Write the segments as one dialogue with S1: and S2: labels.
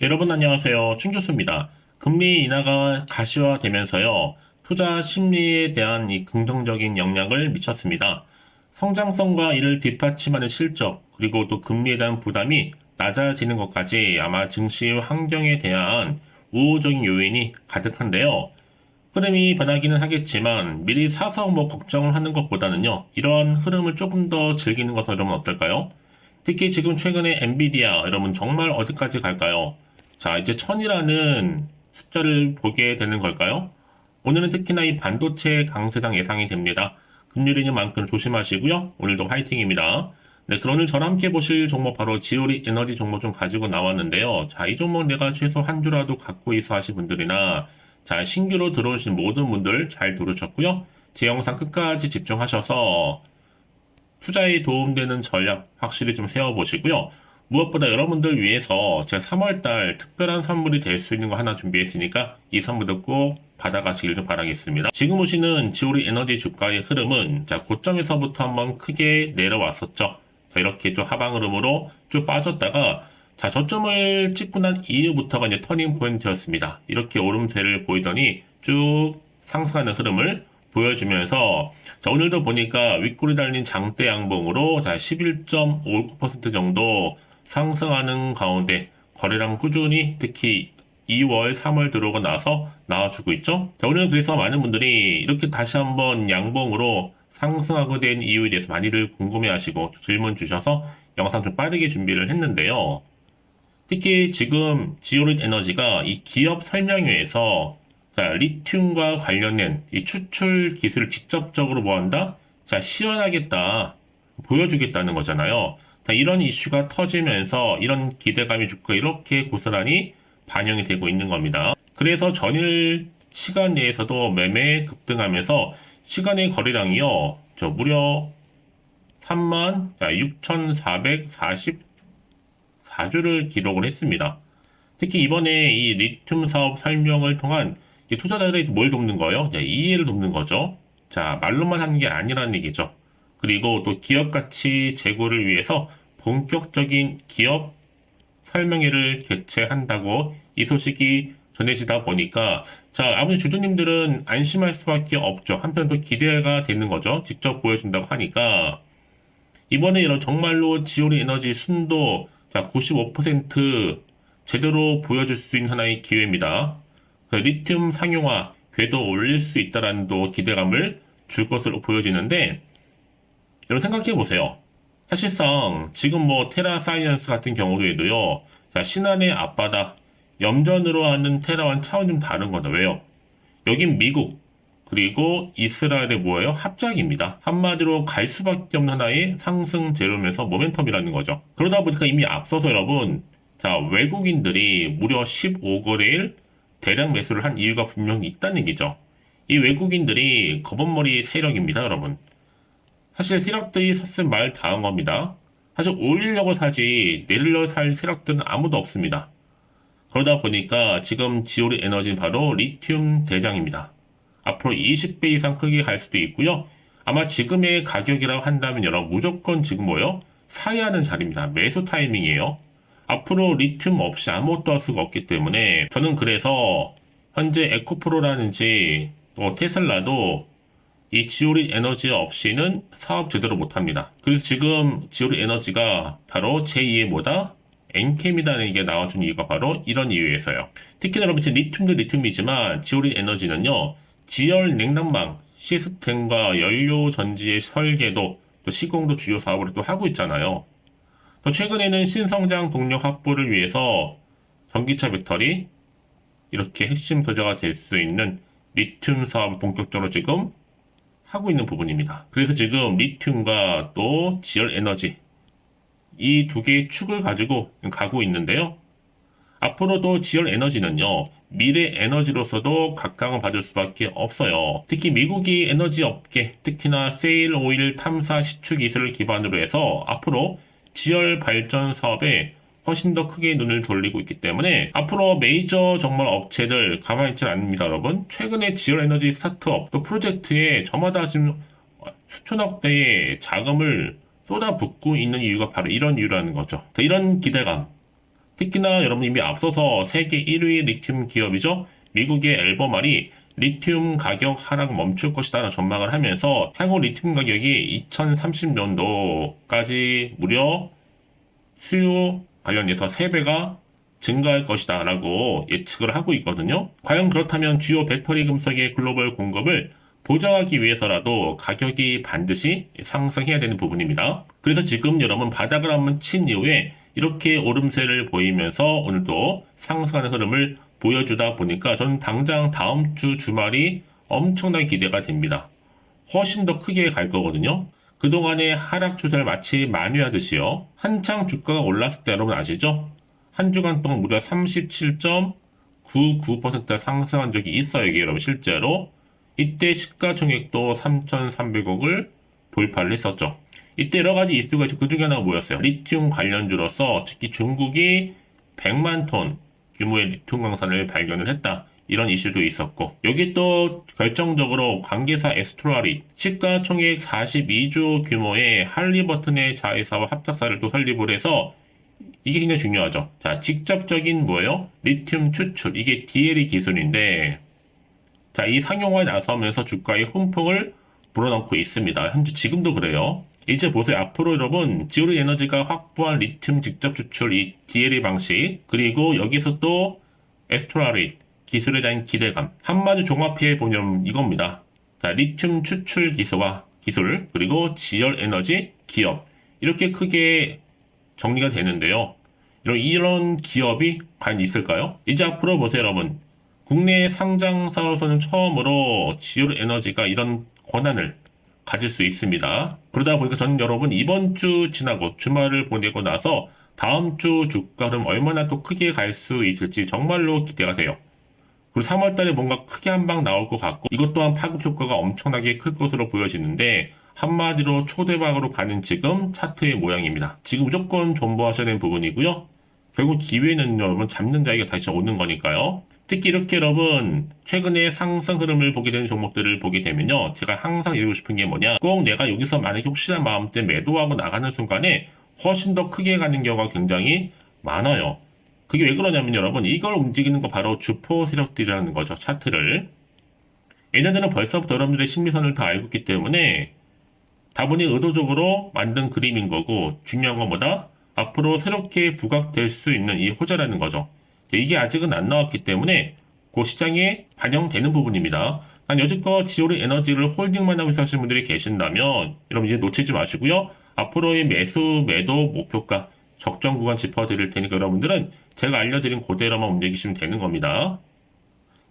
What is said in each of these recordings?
S1: 여러분 안녕하세요. 충교수입니다. 금리 인하가 가시화되면서요. 투자 심리에 대한 이 긍정적인 영향을 미쳤습니다. 성장성과 이를 뒷받침하는 실적, 그리고 또 금리에 대한 부담이 낮아지는 것까지 아마 증시 환경에 대한 우호적인 요인이 가득한데요. 흐름이 변하기는 하겠지만 미리 사서 걱정을 하는 것보다는요. 이러한 흐름을 조금 더 즐기는 것은 여러분 어떨까요? 특히 지금 최근에 엔비디아 여러분 정말 어디까지 갈까요? 자, 이제 1000이라는 숫자를 보게 되는 걸까요? 오늘은 특히나 이 반도체 강세장 예상이 됩니다. 금요일인 만큼 조심하시고요. 오늘도 화이팅입니다. 네, 그럼 오늘 저랑 함께 보실 종목 바로 지오리 에너지 종목 좀 가지고 나왔는데요. 자, 이 종목 내가 최소 한 주라도 갖고 있어 하신 분들이나 자, 신규로 들어오신 모든 분들 잘 들으셨고요. 제 영상 끝까지 집중하셔서 투자에 도움되는 전략 확실히 좀 세워보시고요. 무엇보다 여러분들 위해서 제가 3월달 특별한 선물이 될 수 있는 거 하나 준비했으니까 이 선물도 꼭 받아가시길 좀 바라겠습니다. 지금 보시는 지오리 에너지 주가의 흐름은 자, 고점에서부터 한번 크게 내려왔었죠. 자, 이렇게 좀 하방 흐름으로 쭉 빠졌다가 자, 저점을 찍고 난 이후부터가 이제 터닝 포인트였습니다. 이렇게 오름세를 보이더니 쭉 상승하는 흐름을 보여주면서 자, 오늘도 보니까 윗골이 달린 장대 양봉으로 자, 11.59% 정도 상승하는 가운데 거래량 꾸준히 특히 2월, 3월 들어오고 나서 나와주고 있죠. 자, 오늘 그래서 많은 분들이 이렇게 다시 한번 양봉으로 상승하게 된 이유에 대해서 많이들 궁금해하시고 질문 주셔서 영상 좀 빠르게 준비를 했는데요. 특히 지금 지오릿 에너지가 이 기업 설명회에서 자, 리튬과 관련된 이 추출 기술을 직접적으로 뭐 한다? 자, 시연하겠다. 보여주겠다는 거잖아요. 자, 이런 이슈가 터지면서 이런 기대감이 주가 이렇게 고스란히 반영이 되고 있는 겁니다. 그래서 전일 시간 내에서도 매매 급등하면서 시간의 거래량이요. 저 무려 36,444주를 기록을 했습니다. 특히 이번에 이 리튬 사업 설명을 통한 이 투자자들이 뭘 돕는 거예요? 이해를 돕는 거죠. 자, 말로만 하는 게 아니라는 얘기죠. 그리고 또 기업 가치 제고를 위해서 본격적인 기업 설명회를 개최한다고 이 소식이 전해지다 보니까 자, 아무리 주주님들은 안심할 수밖에 없죠. 한편 또 기대가 되는 거죠. 직접 보여준다고 하니까 이번에 이런 정말로 지오리 에너지 순도 자, 95% 제대로 보여줄 수 있는 하나의 기회입니다. 리튬 상용화 궤도 올릴 수 있다라는 또 기대감을 줄 것으로 보여지는데 여러분 생각해 보세요. 사실상 지금 테라 사이언스 같은 경우에도요. 자, 신한의 앞바다 염전으로 하는 테라와는 차원이 좀 다른 거다. 왜요? 여긴 미국 그리고 이스라엘의 뭐예요? 합작입니다. 한마디로 갈 수밖에 없는 하나의 상승 재료면서 모멘텀이라는 거죠. 그러다 보니까 이미 앞서서 여러분 자, 외국인들이 무려 15거래일 대량 매수를 한 이유가 분명히 있다는 얘기죠. 이 외국인들이 검은머리 세력입니다, 여러분. 사실 세력들이 샀으면 말 다 한 겁니다. 사실 올리려고 사지 내리려고 살 세력들은 아무도 없습니다. 그러다 보니까 지금 지오리 에너지는 바로 리튬 대장입니다. 앞으로 20배 이상 크게 갈 수도 있고요. 아마 지금의 가격이라고 한다면 여러분 무조건 지금 뭐요? 사야 하는 자리입니다. 매수 타이밍이에요. 앞으로 리튬 없이 아무것도 할 수가 없기 때문에 저는 그래서 현재 에코프로라든지 또 테슬라도 이 지오리 에너지 없이는 사업 제대로 못합니다. 그래서 지금 지오리 에너지가 바로 제2의 뭐다? 엔캠이라는 게 나와준 이유가 바로 이런 이유에서요. 특히나 여러분 지금 리튬도 리튬이지만 지오리 에너지는요. 지열 냉난방 시스템과 연료 전지의 설계도 또 시공도 주요 사업을 또 하고 있잖아요. 또 최근에는 신성장 동력 확보를 위해서 전기차 배터리 이렇게 핵심 소재가 될 수 있는 리튬 사업을 본격적으로 지금 하고 있는 부분입니다. 그래서 지금 리튬과 또 지열 에너지 이 두 개의 축을 가지고 가고 있는데요. 앞으로도 지열 에너지는요. 미래 에너지로서도 각광을 받을 수밖에 없어요. 특히 미국이 에너지 업계, 특히나 세일 오일 탐사 시추 기술을 기반으로 해서 앞으로 지열 발전 사업에 훨씬 더 크게 눈을 돌리고 있기 때문에 앞으로 메이저 정말 업체들 가만히 있지 않습니다, 여러분. 최근에 지열 에너지 스타트업 또 프로젝트에 저마다 지금 수천억 대의 자금을 쏟아붓고 있는 이유가 바로 이런 이유라는 거죠. 이런 기대감 특히나 여러분 이미 앞서서 세계 1위 리튬 기업이죠. 미국의 앨버말이 리튬 가격 하락 멈출 것이다 라는 전망을 하면서 향후 리튬 가격이 2030년도까지 무려 수요 관련해서 3배가 증가할 것이다 라고 예측을 하고 있거든요. 과연 그렇다면 주요 배터리 금속의 글로벌 공급을 보장하기 위해서라도 가격이 반드시 상승해야 되는 부분입니다. 그래서 지금 여러분 바닥을 한번 친 이후에 이렇게 오름세를 보이면서 오늘도 상승하는 흐름을 보여주다 보니까 저는 당장 다음 주 주말이 엄청나게 기대가 됩니다. 훨씬 더 크게 갈 거거든요. 그동안의 하락 추세를 마치 만회하듯이요. 한창 주가가 올랐을 때 여러분 아시죠? 한 주간 동안 무려 37.99% 상승한 적이 있어요. 이게 여러분 실제로. 이때 시가총액도 3,300억을 돌파를 했었죠. 이때 여러 가지 이슈가 있죠. 그 중에 하나가 뭐였어요? 리튬 관련주로서 특히 중국이 100만 톤 규모의 리튬 광산을 발견을 했다. 이런 이슈도 있었고 여기 또 결정적으로 관계사 에스트라리 시가총액 42조 규모의 할리버튼의 자회사와 합작사를 또 설립을 해서 이게 굉장히 중요하죠. 자, 직접적인 뭐예요? 리튬 추출. 이게 DLE 기술인데 자, 이 상용화에 나서면서 주가의 훈풍을 불어넣고 있습니다. 현재 지금도 그래요. 이제 보세요. 앞으로 여러분 지오리 에너지가 확보한 리튬 직접 추출 이 DLE 방식 그리고 여기서 또 에스트라리 기술에 대한 기대감 한마디 종합해 보면 이겁니다. 자, 리튬 추출 기술 그리고 지열 에너지 기업 이렇게 크게 정리가 되는데요. 이런 기업이 과연 있을까요? 이제 앞으로 보세요, 여러분. 국내 상장사로서는 처음으로 지올 에너지가 이런 권한을 가질 수 있습니다. 그러다 보니까 저는 여러분 이번 주 지나고 주말을 보내고 나서 다음 주 주가 흐름 얼마나 또 크게 갈 수 있을지 정말로 기대가 돼요. 그리고 3월 달에 뭔가 크게 한 방 나올 것 같고 이것 또한 파급 효과가 엄청나게 클 것으로 보여지는데 한마디로 초대박으로 가는 지금 차트의 모양입니다. 지금 무조건 존버하셔야 되는 부분이고요. 결국 기회는 여러분 잡는 자에게 다시 오는 거니까요. 특히 이렇게 여러분 최근에 상승 흐름을 보게 되는 종목들을 보게 되면요. 제가 항상 이루고 싶은 게 뭐냐. 꼭 내가 여기서 만약에 혹시나 마음 때 매도하고 나가는 순간에 훨씬 더 크게 가는 경우가 굉장히 많아요. 그게 왜 그러냐면 여러분 이걸 움직이는 거 바로 주포 세력들이라는 거죠. 차트를. 얘네들은 벌써부터 여러분들의 심리선을 다 알고 있기 때문에 다분히 의도적으로 만든 그림인 거고 중요한 건 뭐다? 앞으로 새롭게 부각될 수 있는 이 호재라는 거죠. 이게 아직은 안 나왔기 때문에 그 시장에 반영되는 부분입니다. 난 여지껏 지오리 에너지를 홀딩만 하고 있으신 분들이 계신다면 여러분 이제 놓치지 마시고요. 앞으로의 매수, 매도, 목표가, 적정 구간 짚어드릴 테니까 여러분들은 제가 알려드린 그대로만 움직이시면 되는 겁니다.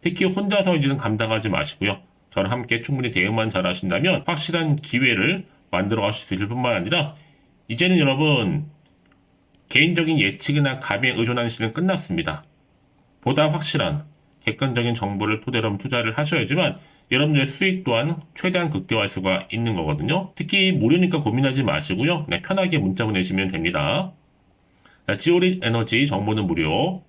S1: 특히 혼자서 이제는 감당하지 마시고요. 저랑 함께 충분히 대응만 잘 하신다면 확실한 기회를 만들어 가실 수 있을 뿐만 아니라 이제는 여러분 개인적인 예측이나 감에 의존하는 시대는 끝났습니다. 보다 확실한 객관적인 정보를 토대로 투자를 하셔야지만 여러분들의 수익 또한 최대한 극대화할 수가 있는 거거든요. 특히 무료니까 고민하지 마시고요. 그냥 편하게 문자 보내시면 됩니다. 자, 지오리 에너지 정보는 무료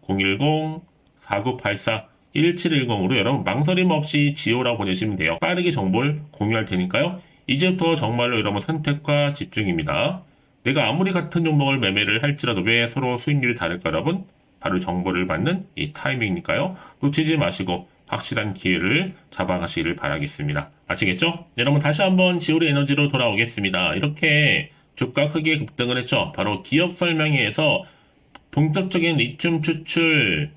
S1: 010-4984-1710으로 여러분 망설임 없이 지오라고 보내시면 돼요. 빠르게 정보를 공유할 테니까요. 이제부터 정말로 여러분 선택과 집중입니다. 내가 아무리 같은 종목을 매매를 할지라도 왜 서로 수익률이 다를까 여러분? 바로 정보를 받는 이 타이밍이니까요. 놓치지 마시고 확실한 기회를 잡아가시기를 바라겠습니다. 아시겠죠? 여러분 다시 한번 지오리 에너지로 돌아오겠습니다. 이렇게 주가 크게 급등을 했죠. 바로 기업 설명회에서 본격적인 리튬 추출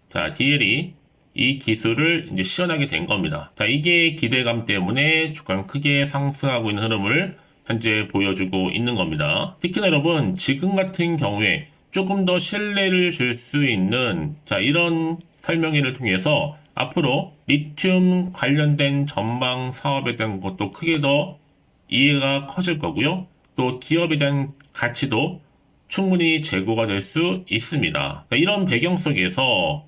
S1: 자 DLE 이 기술을 이제 시연하게 된 겁니다. 자 이게 기대감 때문에 주가 크게 상승하고 있는 흐름을 현재 보여주고 있는 겁니다. 특히나 여러분 지금 같은 경우에 조금 더 신뢰를 줄 수 있는 자 이런 설명회를 통해서 앞으로 리튬 관련된 전망 사업에 대한 것도 크게 더 이해가 커질 거고요. 또 기업에 대한 가치도 충분히 제고가 될 수 있습니다. 자, 이런 배경 속에서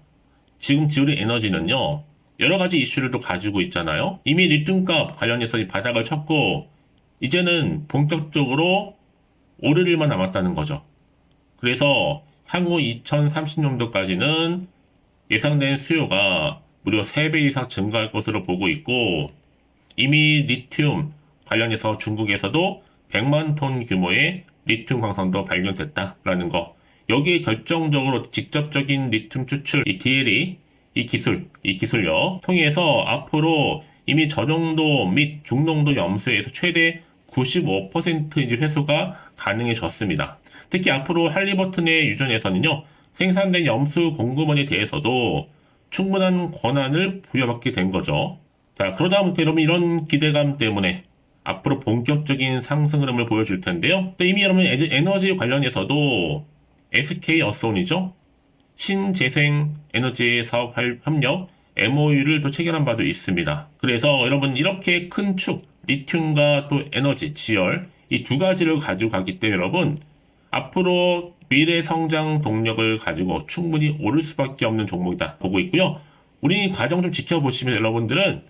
S1: 지금 지오리 에너지는요. 여러 가지 이슈를 또 가지고 있잖아요. 이미 리튬값 관련해서 바닥을 쳤고 이제는 본격적으로 오를 일만 남았다는 거죠. 그래서 향후 2030년도까지는 예상된 수요가 무려 3배 이상 증가할 것으로 보고 있고 이미 리튬 관련해서 중국에서도 100만 톤 규모의 리튬 광산도 발견됐다라는 거 여기에 결정적으로 직접적인 리튬 추출, 이 DLE, 이 기술력 통해서 앞으로 이미 저정도 및 중농도 염수에서 최대 95% 이제 회수가 가능해졌습니다. 특히 앞으로 할리버튼의 유전에서는요, 생산된 염수 공급원에 대해서도 충분한 권한을 부여받게 된 거죠. 자, 그러다 보니까 여러분 이런 기대감 때문에 앞으로 본격적인 상승 흐름을 보여줄 텐데요. 또 이미 여러분 에너지 관련해서도 SK어선이죠. 신재생 에너지 사업 협력 MOU를 또 체결한 바도 있습니다. 그래서 여러분 이렇게 큰 축, 리튬과 또 에너지, 지열 이 두 가지를 가지고 가기 때문에 여러분 앞으로 미래 성장 동력을 가지고 충분히 오를 수밖에 없는 종목이다 보고 있고요. 우리 과정 좀 지켜보시면 여러분들은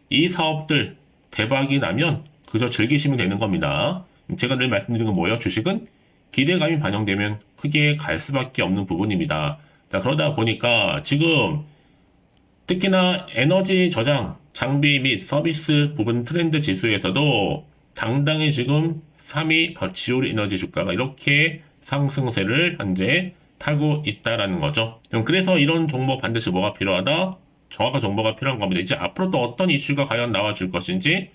S1: 이 사업들 대박이 나면 그저 즐기시면 되는 겁니다. 제가 늘 말씀드리는 건 뭐예요? 주식은 기대감이 반영되면 크게 갈 수밖에 없는 부분입니다. 자, 그러다 보니까 지금 특히나 에너지 저장, 장비 및 서비스 부분 트렌드 지수에서도 당당히 지금 3위 지오리 에너지 주가가 이렇게 상승세를 현재 타고 있다라는 거죠. 그래서 이런 종목 반드시 뭐가 필요하다? 정확한 정보가 필요한 겁니다. 이제 앞으로 또 어떤 이슈가 과연 나와줄 것인지,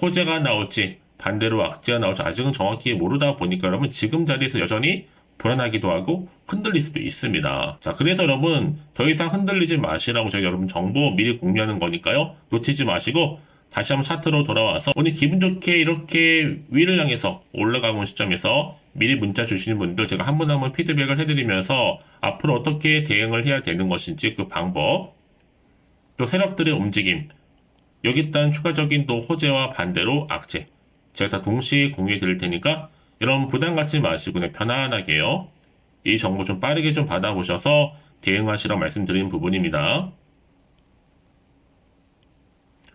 S1: 호재가 나올지, 반대로 악재가 나올지 아직은 정확히 모르다 보니까 여러분 지금 자리에서 여전히 불안하기도 하고 흔들릴 수도 있습니다. 자, 그래서 여러분 더 이상 흔들리지 마시라고 저희 여러분 정보 미리 공유하는 거니까요. 놓치지 마시고 다시 한번 차트로 돌아와서 오늘 기분 좋게 이렇게 위를 향해서 올라가는 시점에서 미리 문자 주시는 분들 제가 한 분 한 분 피드백을 해드리면서 앞으로 어떻게 대응을 해야 되는 것인지 그 방법, 또 세력들의 움직임, 여기 있다는 추가적인 또 호재와 반대로 악재 제가 다 동시에 공유해 드릴 테니까 여러분 부담 갖지 마시고 그냥 편안하게요. 이 정보 좀 빠르게 좀 받아보셔서 대응하시라고 말씀드리는 부분입니다.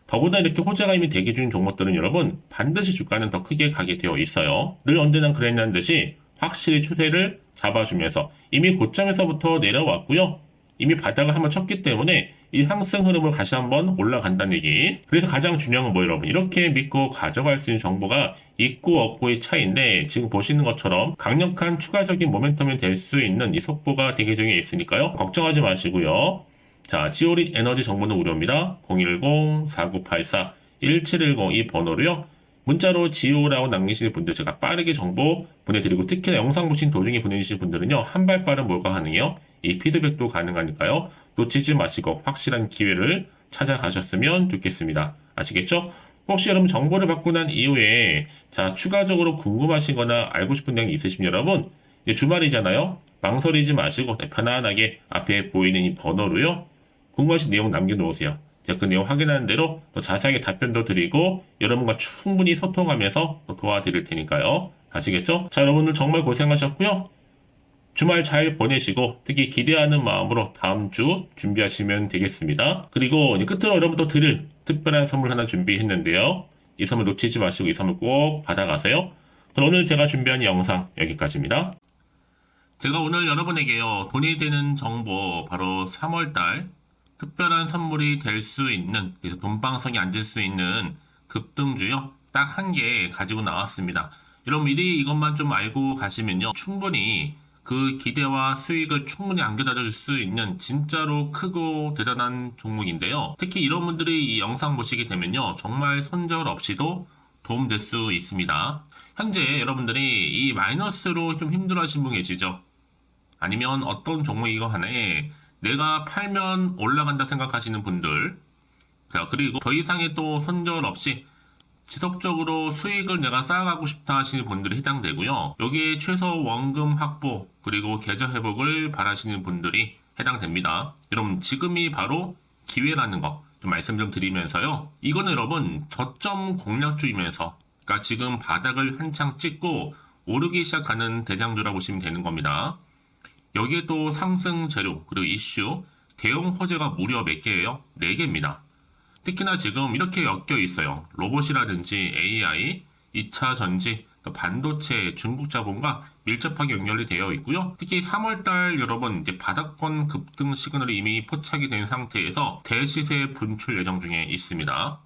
S1: 더구나 이렇게 호재가 이미 대기 중인 종목들은 여러분 반드시 주가는 더 크게 가게 되어 있어요. 늘 언제나 그랬냐는 듯이 확실히 추세를 잡아주면서 이미 고점에서부터 내려왔고요. 이미 바닥을 한번 쳤기 때문에 이 상승 흐름을 다시 한번 올라간다는 얘기. 그래서 가장 중요한 건 뭐 여러분 이렇게 믿고 가져갈 수 있는 정보가 있고 없고의 차이인데 지금 보시는 것처럼 강력한 추가적인 모멘텀이 될 수 있는 이 속보가 대기 중에 있으니까요. 걱정하지 마시고요. 자, 지오리 에너지 정보는 무료입니다. 010-4984-1710 이 번호로요. 문자로 지오라고 남기시는 분들 제가 빠르게 정보 보내드리고 특히나 영상 보신 도중에 보내주신 분들은요. 한 발 빠른 뭐가 가능해요? 이 피드백도 가능하니까요. 놓치지 마시고 확실한 기회를 찾아가셨으면 좋겠습니다. 아시겠죠? 혹시 여러분 정보를 받고 난 이후에 자 추가적으로 궁금하신 거나 알고 싶은 내용이 있으시면 여러분 이제 주말이잖아요. 망설이지 마시고 편안하게 앞에 보이는 이 번호로요. 궁금하신 내용 남겨놓으세요. 제가 그 내용 확인하는 대로 더 자세하게 답변도 드리고 여러분과 충분히 소통하면서 또 도와드릴 테니까요. 아시겠죠? 자, 여러분들 정말 고생하셨고요. 주말 잘 보내시고 특히 기대하는 마음으로 다음 주 준비하시면 되겠습니다. 그리고 이제 끝으로 여러분도 드릴 특별한 선물 하나 준비했는데요. 이 선물 놓치지 마시고 이 선물 꼭 받아가세요. 그럼 오늘 제가 준비한 영상 여기까지입니다. 제가 오늘 여러분에게요. 돈이 되는 정보 바로 3월달 특별한 선물이 될 수 있는 그래서 돈방석이 앉을 수 있는 급등주요. 딱 한 개 가지고 나왔습니다. 여러분 미리 이것만 좀 알고 가시면요. 충분히 그 기대와 수익을 충분히 안겨다 줄 수 있는 진짜로 크고 대단한 종목인데요. 특히 이런 분들이 이 영상 보시게 되면요. 정말 손절 없이도 도움될 수 있습니다. 현재 여러분들이 이 마이너스로 좀 힘들어하신 분 계시죠? 아니면 어떤 종목이건 간에 내가 팔면 올라간다 생각하시는 분들, 자, 그리고 더 이상의 또 손절 없이 지속적으로 수익을 내가 쌓아가고 싶다 하시는 분들이 해당되고요. 여기에 최소 원금 확보 그리고 계좌 회복을 바라시는 분들이 해당됩니다. 여러분 지금이 바로 기회라는 거 좀 말씀 좀 드리면서요. 이거는 여러분 저점 공략주이면서 그러니까 지금 바닥을 한창 찍고 오르기 시작하는 대장주라고 보시면 되는 겁니다. 여기에 또 상승 재료 그리고 이슈 대형 호재가 무려 몇 개예요? 4개입니다. 특히나 지금 이렇게 엮여 있어요. 로봇이라든지 AI, 2차 전지, 반도체, 중국 자본과 밀접하게 연결이 되어 있고요. 특히 3월달 여러분 이제 바닥권 급등 시그널이 이미 포착이 된 상태에서 대시세 분출 예정 중에 있습니다.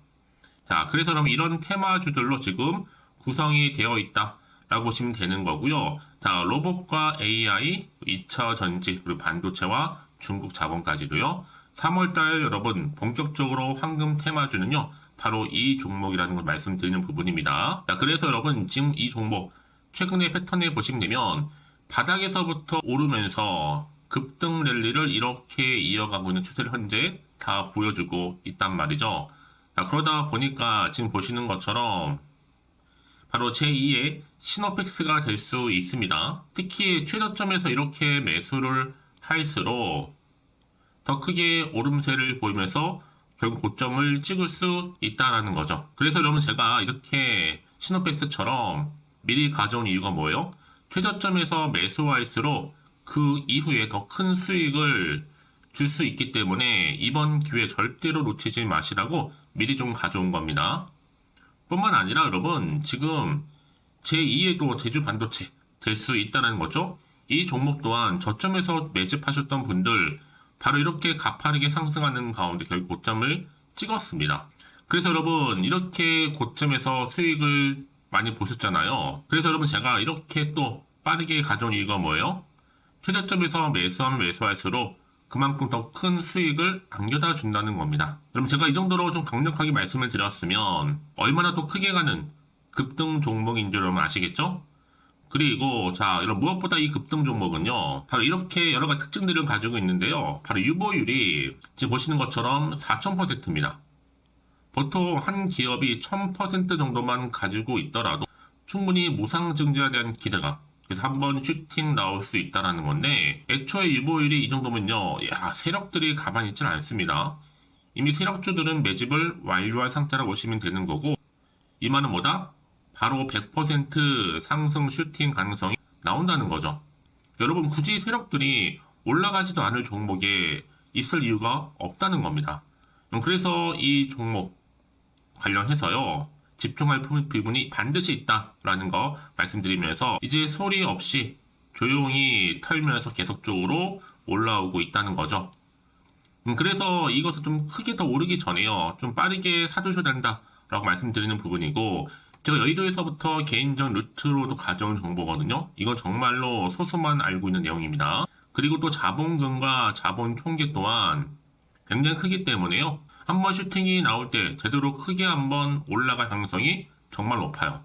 S1: 자, 그래서 그럼 이런 테마주들로 지금 구성이 되어 있다라고 보시면 되는 거고요. 자, 로봇과 AI, 2차 전지, 그리고 반도체와 중국 자본까지도요. 3월달 여러분 본격적으로 황금 테마주는요. 바로 이 종목이라는 걸 말씀드리는 부분입니다. 자, 그래서 여러분 지금 이 종목 최근의 패턴을 보시면 되면 바닥에서부터 오르면서 급등 랠리를 이렇게 이어가고 있는 추세를 현재 다 보여주고 있단 말이죠. 자, 그러다 보니까 지금 보시는 것처럼 바로 제2의 시노펙스가 될 수 있습니다. 특히 최저점에서 이렇게 매수를 할수록 더 크게 오름세를 보이면서 결국 고점을 찍을 수 있다라는 거죠. 그래서 여러분 제가 이렇게 시노펙스처럼 미리 가져온 이유가 뭐예요? 최저점에서 매수할수록 그 이후에 더 큰 수익을 줄 수 있기 때문에 이번 기회 절대로 놓치지 마시라고 미리 좀 가져온 겁니다. 뿐만 아니라 여러분 지금 제2의 또 제주 반도체 될 수 있다는 거죠. 이 종목 또한 저점에서 매집하셨던 분들 바로 이렇게 가파르게 상승하는 가운데 결국 고점을 찍었습니다. 그래서 여러분 이렇게 고점에서 수익을 많이 보셨잖아요. 그래서 여러분 제가 이렇게 또 빠르게 가져온 이유가 뭐예요? 최저점에서 매수하면 매수할수록 그만큼 더 큰 수익을 안겨다 준다는 겁니다. 여러분 제가 이 정도로 좀 강력하게 말씀을 드렸으면 얼마나 또 크게 가는 급등 종목인 줄 여러분 아시겠죠? 그리고 자 여러분 무엇보다 이 급등 종목은요 바로 이렇게 여러 가지 특징들을 가지고 있는데요. 바로 유보율이 지금 보시는 것처럼 4000%입니다. 보통 한 기업이 1000% 정도만 가지고 있더라도 충분히 무상증자에 대한 기대감, 그래서 한번 슈팅 나올 수 있다라는 건데 애초에 유보율이 이 정도면요, 야 세력들이 가만히 있지는 않습니다. 이미 세력주들은 매집을 완료한 상태라고 보시면 되는 거고 이 말은 뭐다? 바로 100% 상승 슈팅 가능성이 나온다는 거죠. 여러분 굳이 세력들이 올라가지도 않을 종목에 있을 이유가 없다는 겁니다. 그래서 이 종목 관련해서요 집중할 부분이 반드시 있다라는 거 말씀드리면서 이제 소리 없이 조용히 털면서 계속적으로 올라오고 있다는 거죠. 그래서 이것을 좀 크게 더 오르기 전에요 좀 빠르게 사두셔야 된다라고 말씀드리는 부분이고, 제가 여의도에서부터 개인적 루트로도 가져온 정보거든요. 이건 정말로 소수만 알고 있는 내용입니다. 그리고 또 자본금과 자본 총계 또한 굉장히 크기 때문에요. 한번 슈팅이 나올 때 제대로 크게 한번 올라갈 가능성이 정말 높아요.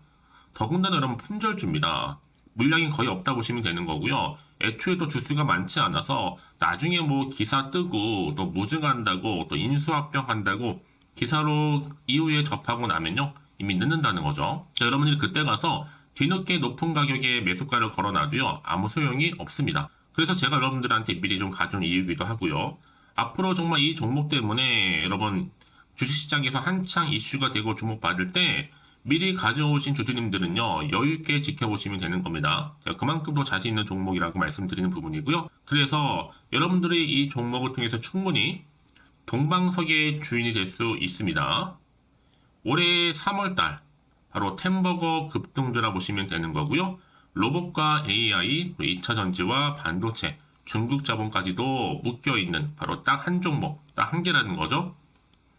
S1: 더군다나 여러분 품절주입니다. 물량이 거의 없다 보시면 되는 거고요. 애초에 또 주수가 많지 않아서 나중에 뭐 기사 뜨고 또 무증한다고 또 인수합병한다고 기사로 이후에 접하고 나면요 이미 늦는다는 거죠. 자, 여러분들이 그때 가서 뒤늦게 높은 가격에 매수가를 걸어놔도요 아무 소용이 없습니다. 그래서 제가 여러분들한테 미리 좀 가져온 이유이기도 하고요. 앞으로 정말 이 종목 때문에 여러분 주식시장에서 한창 이슈가 되고 주목받을 때 미리 가져오신 주주님들은요 여유있게 지켜보시면 되는 겁니다. 제가 그만큼 더 자신 있는 종목이라고 말씀드리는 부분이고요. 그래서 여러분들이 이 종목을 통해서 충분히 동방석의 주인이 될 수 있습니다. 올해 3월달 바로 템버거 급등주라 보시면 되는 거고요. 로봇과 AI, 2차 전지와 반도체, 중국 자본까지도 묶여있는 바로 딱 한 종목, 딱 한 개라는 거죠.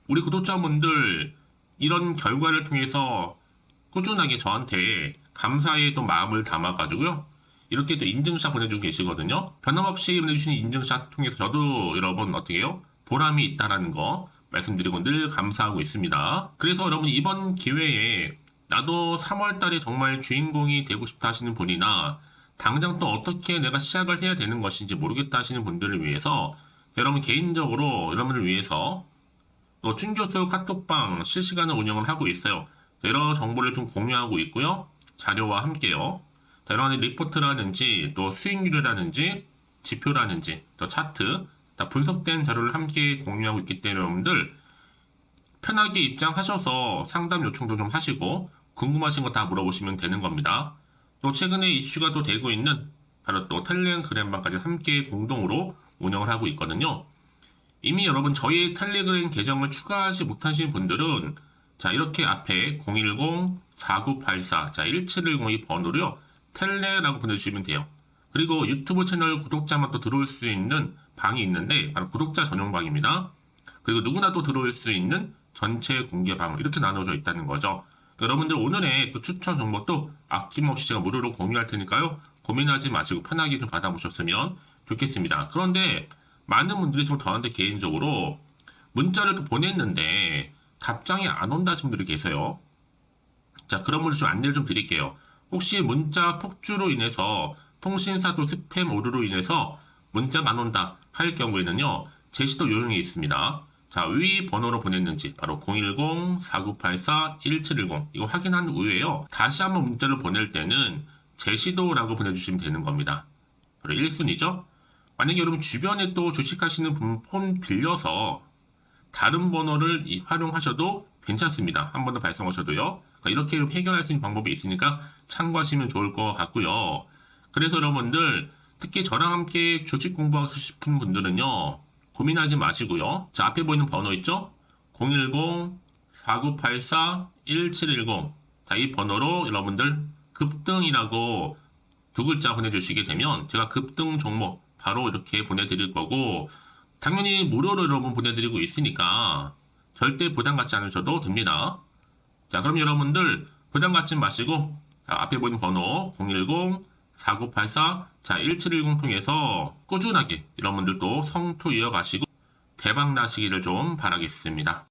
S1: 우리 구독자분들 이런 결과를 통해서 꾸준하게 저한테 감사의 또 마음을 담아가지고요. 이렇게 또 인증샷 보내주고 계시거든요. 변함없이 보내주시는 인증샷 통해서 저도 여러분 어떻게 해요? 보람이 있다라는 거 말씀드리고 늘 감사하고 있습니다. 그래서 여러분 이번 기회에 나도 3월달에 정말 주인공이 되고 싶다 하시는 분이나 당장 또 어떻게 내가 시작을 해야 되는 것인지 모르겠다 하시는 분들을 위해서 여러분 개인적으로 여러분을 위해서 또 춘교수 카톡방 실시간으로 운영을 하고 있어요. 여러 정보를 좀 공유하고 있고요. 자료와 함께요. 여러 가지 리포트라든지 또 수익률이라든지 지표라든지 또 차트 다 분석된 자료를 함께 공유하고 있기 때문에 여러분들 편하게 입장하셔서 상담 요청도 좀 하시고 궁금하신 거 다 물어보시면 되는 겁니다. 또 최근에 이슈가 또 되고 있는 바로 또 텔레그램방까지 함께 공동으로 운영을 하고 있거든요. 이미 여러분 저희 텔레그램 계정을 추가하지 못하신 분들은 자 이렇게 앞에 010-4984 1710이 번호로요 텔레라고 보내주시면 돼요. 그리고 유튜브 채널 구독자만 또 들어올 수 있는 방이 있는데 바로 구독자 전용방입니다. 그리고 누구나 또 들어올 수 있는 전체 공개 방을 이렇게 나눠져 있다는 거죠. 여러분들 오늘의 또 추천 정보도 아낌없이 제가 무료로 공유할 테니까요. 고민하지 마시고 편하게 좀 받아보셨으면 좋겠습니다. 그런데 많은 분들이 좀 저한테 개인적으로 문자를 또 보냈는데 답장이 안 온다 하시는 분들이 계세요. 자, 그런 분들 좀 안내를 좀 드릴게요. 혹시 문자 폭주로 인해서 통신사도 스팸 오류로 인해서 문자가 안 온다 할 경우에는요, 제시도 요령이 있습니다. 자, 위 번호로 보냈는지 바로 010-4984-1710 이거 확인한 후에요. 다시 한번 문자를 보낼 때는 제시도라고 보내주시면 되는 겁니다. 바로 1순위죠. 만약에 여러분 주변에 또 주식하시는 분 폰 빌려서 다른 번호를 활용하셔도 괜찮습니다. 한 번 더 발송하셔도요. 그러니까 이렇게 해결할 수 있는 방법이 있으니까 참고하시면 좋을 것 같고요. 그래서 여러분들 특히 저랑 함께 주식 공부하고 싶은 분들은요. 고민하지 마시고요. 자, 앞에 보이는 번호 있죠? 010-4984-1710 자, 이 번호로 여러분들 급등이라고 두 글자 보내주시게 되면 제가 급등 종목 바로 이렇게 보내드릴 거고 당연히 무료로 여러분 보내드리고 있으니까 절대 부담 갖지 않으셔도 됩니다. 자, 그럼 여러분들 부담 갖지 마시고 자, 앞에 보이는 번호 010-4984 자, 1710 통해서 꾸준하게 여러분들도 성투 이어가시고 대박 나시기를 좀 바라겠습니다.